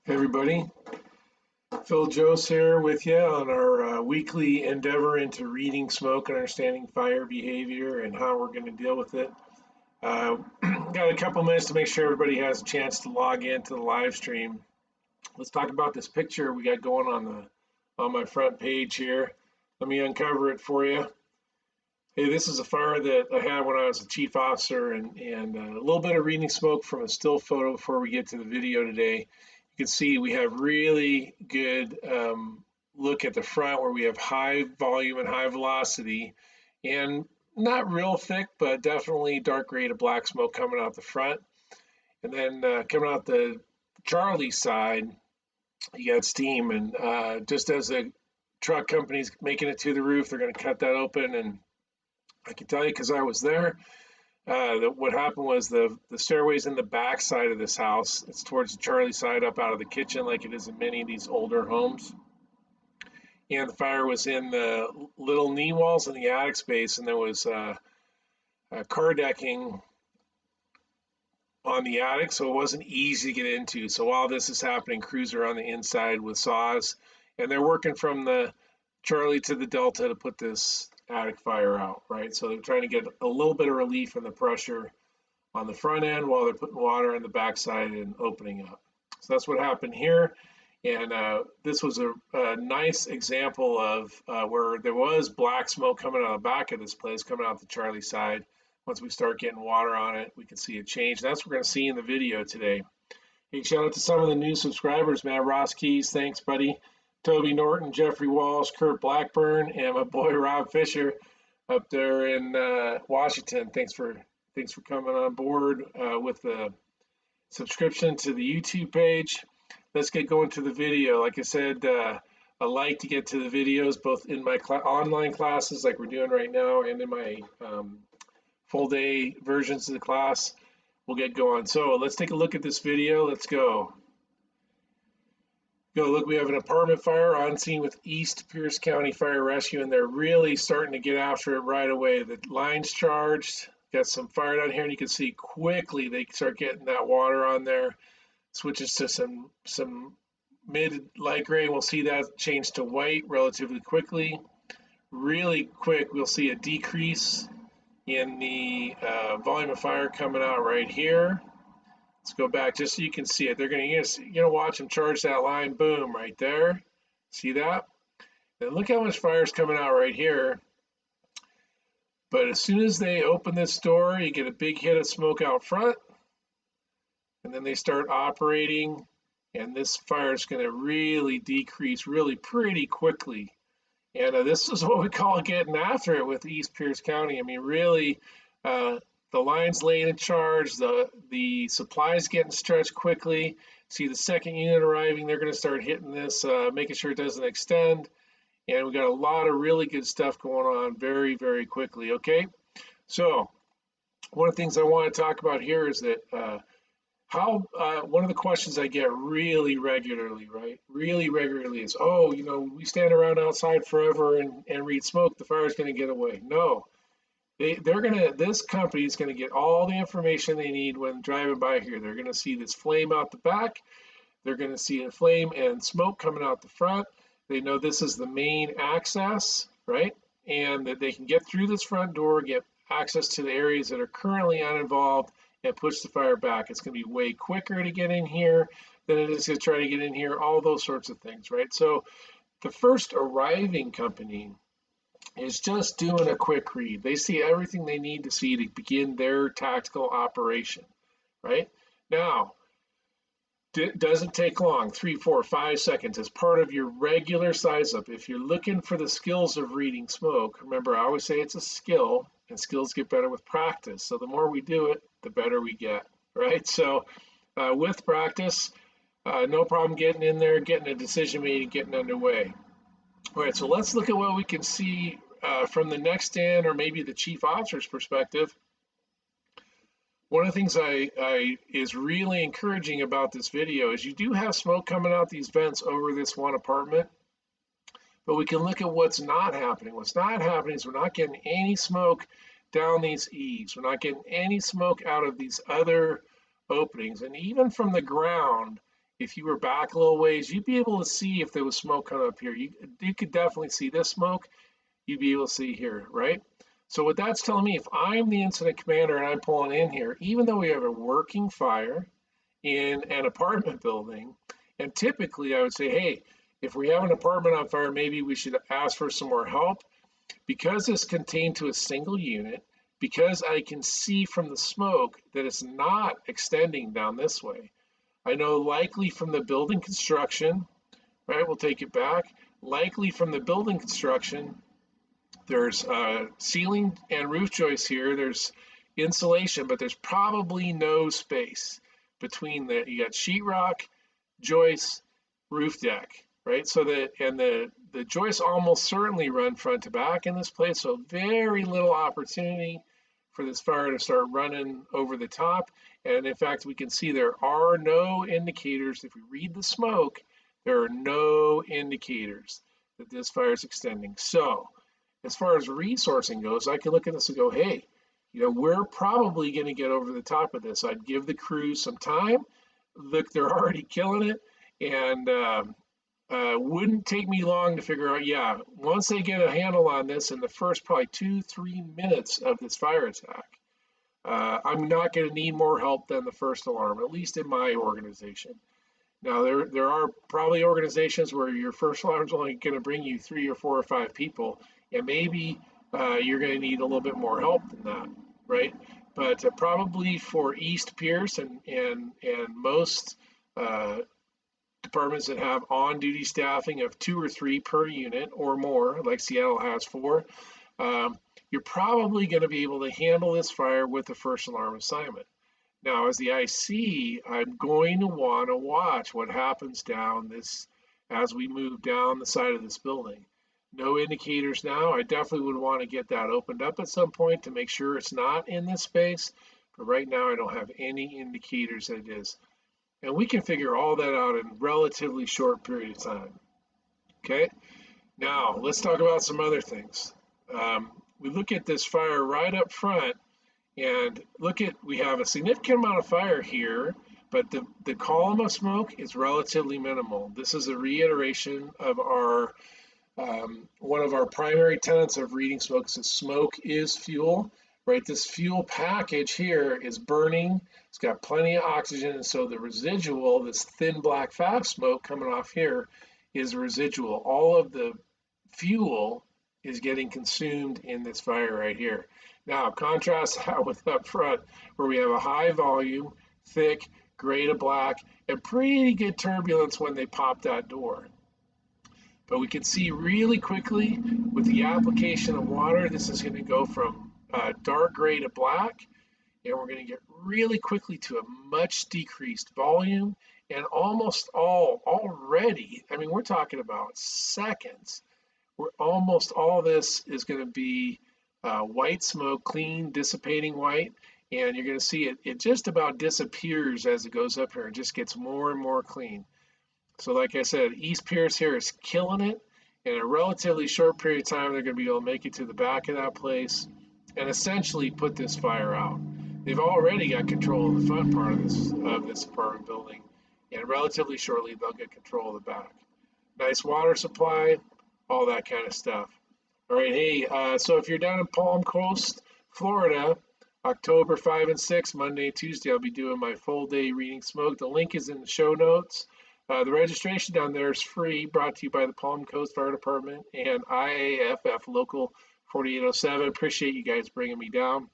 Hey everybody, Phil Jost here with you on our weekly endeavor into reading smoke and understanding fire behavior and how we're going to deal with it. Got a couple minutes to make sure everybody has a chance to log into the live stream. Let's talk about this picture we got going on my front page here. Let me uncover it for you. Hey, this is a fire that I had when I was a chief officer, and a little bit of reading smoke from a still photo before we get to the video today. You can see we have really good look at the front where we have high volume and high velocity, and not real thick, but definitely dark gray to black smoke coming out the front. And then coming out the Charlie side, you got steam, and just as the truck company's making it to the roof, they're going to cut that open. And I can tell you, because I was there, what happened was the stairway's in the back side of this house. It's towards the Charlie side, up out of the kitchen, like it is in many of these older homes. And the fire was in the little knee walls in the attic space, and there was car decking on the attic, so it wasn't easy to get into. So while this is happening, crews are on the inside with saws, and they're working from the Charlie to the Delta to put this attic fire out, right? So they're trying to get a little bit of relief in the pressure on the front end while they're putting water in the backside and opening up. So that's what happened here. And this was a nice example of where there was black smoke coming out of the back of this place, coming out the Charlie side. Once we start getting water on it, we can see it change. That's what we're going to see in the video today. Hey, shout out to some of the new subscribers, man. Ross Keys, thanks, buddy. Toby Norton, Jeffrey Walsh, Kurt Blackburn, and my boy Rob Fisher up there in Washington. Thanks for coming on board with the subscription to the YouTube page. Let's get going to the video. Like I said, I like to get to the videos both in my online classes like we're doing right now and in my full day versions of the class. We'll get going. So let's take a look at this video. Let's go. Look, we have an apartment fire on scene with East Pierce County Fire Rescue, and they're really starting to get after it right away. The line's charged, got some fire down here, and you can see quickly they start getting that water on there. Switches to some mid light gray, and we'll see that change to white relatively quickly. Really quick, we'll see a decrease in the volume of fire coming out right here. Let's go back just so you can see it. They're going to watch them charge that line. Boom, right there. See that? Then look how much fire is coming out right here. But as soon as they open this door, you get a big hit of smoke out front. And then they start operating. And this fire is going to really decrease really pretty quickly. And this is what we call getting after it with East Pierce County. I mean, really, the line's laying in charge, the supplies getting stretched quickly. See the second unit arriving, they're going to start hitting this, making sure it doesn't extend. And we got a lot of really good stuff going on very, very quickly, okay? So one of the things I want to talk about here is that one of the questions I get really regularly, right? Really regularly is, oh, we stand around outside forever and read smoke, the fire's going to get away. No. This company is going to get all the information they need when driving by here. They're going to see this flame out the back. They're going to see a flame and smoke coming out the front. They know this is the main access, right? And that they can get through this front door, get access to the areas that are currently uninvolved, and push the fire back. It's going to be way quicker to get in here than it is to try to get in here, all those sorts of things, right? So the first arriving company is just doing a quick read. They see everything they need to see to begin their tactical operation, right? Now, it doesn't take long, 3, 4, 5 seconds as part of your regular size up. If you're looking for the skills of reading smoke, remember I always say it's a skill, and skills get better with practice. So the more we do it, the better we get, right? So with practice, no problem getting in there, getting a decision made, and getting underway. All right, so let's look at what we can see from the next in, or maybe the chief officer's perspective. One of the things I is really encouraging about this video is you do have smoke coming out these vents over this one apartment, but we can look at what's not happening. What's not happening is we're not getting any smoke down these eaves. We're not getting any smoke out of these other openings. And even from the ground, if you were back a little ways, you'd be able to see if there was smoke coming up here. You could definitely see this smoke. You'd be able to see here, right? So what that's telling me, if I'm the incident commander and I'm pulling in here, even though we have a working fire in an apartment building, and typically I would say, hey, if we have an apartment on fire, maybe we should ask for some more help. Because it's contained to a single unit, because I can see from the smoke that it's not extending down this way. I know likely from the building construction, right? We'll take it back. Likely from the building construction, there's ceiling and roof joists here. There's insulation, but there's probably no space between you got sheetrock, joists, roof deck, right? So the joists almost certainly run front to back in this place. So very little opportunity for this fire to start running over the top. And in fact, we can see there are no indicators. If we read the smoke, there are no indicators that this fire is extending. So as far as resourcing goes, I can look at this and go, hey, we're probably going to get over the top of this. I'd give the crew some time. Look, they're already killing it. And wouldn't take me long to figure out, yeah, once they get a handle on this in the first probably 2-3 minutes of this fire attack, I'm not going to need more help than the first alarm, at least in my organization. Now, there are probably organizations where your first alarm is only going to bring you 3 or 4 or 5 people, and maybe you're going to need a little bit more help than that, right? But probably for East Pierce and most departments that have on-duty staffing of 2 or 3 per unit or more, like Seattle has 4, you're probably going to be able to handle this fire with the first alarm assignment. Now, as the IC, I'm going to want to watch what happens down this as we move down the side of this building. No indicators now. I definitely would want to get that opened up at some point to make sure it's not in this space. But right now, I don't have any indicators that it is. And we can figure all that out in a relatively short period of time. Okay, now let's talk about some other things. We look at this fire right up front and we have a significant amount of fire here, but the column of smoke is relatively minimal. This is a reiteration of our one of our primary tenets of reading smoke is that smoke is fuel. Right, this fuel package here is burning. It's got plenty of oxygen, and so the residual, this thin black fast smoke coming off here, is residual. All of the fuel is getting consumed in this fire right here. Now, contrast that with up front, where we have a high volume, thick, gray to black, and pretty good turbulence when they pop that door. But we can see really quickly with the application of water, this is going to go from dark gray to black, and we're going to get really quickly to a much decreased volume, and almost already, I mean, we're talking about seconds, where almost all this is going to be white smoke, clean, dissipating white, and you're going to see it just about disappears as it goes up here. It just gets more and more clean. So like I said, East Pierce here is killing it. In a relatively short period of time, they're going to be able to make it to the back of that place and essentially put this fire out. They've already got control of the front part of this apartment building, and relatively shortly they'll get control of the back. Nice water supply, all that kind of stuff. All right, hey, so if you're down in Palm Coast, Florida, October 5 and 6, Monday and Tuesday, I'll be doing my full day reading smoke. The link is in the show notes. The registration down there is free, brought to you by the Palm Coast Fire Department and IAFF Local 4807. Appreciate you guys bringing me down.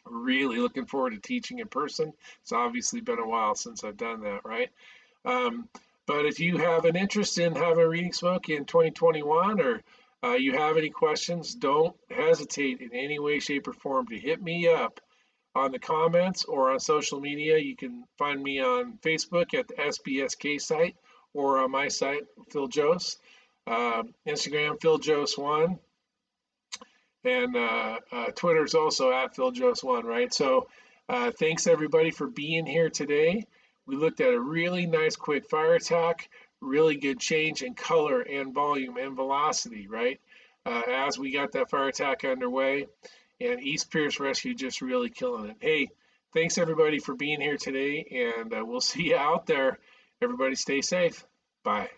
Really looking forward to teaching in person. It's obviously been a while since I've done that, right? But if you have an interest in having a reading smoke in 2021, or you have any questions, don't hesitate in any way, shape, or form to hit me up on the comments or on social media. You can find me on Facebook at the SBSK site, or on my site, Phil Jose. Instagram, Phil Jose1. And Twitter is also at Phil Jose1, right? So thanks everybody for being here today. We looked at a really nice quick fire attack, really good change in color and volume and velocity, right? As we got that fire attack underway, and East Pierce Rescue just really killing it. Hey, thanks everybody for being here today, and we'll see you out there Everybody stay safe. Bye.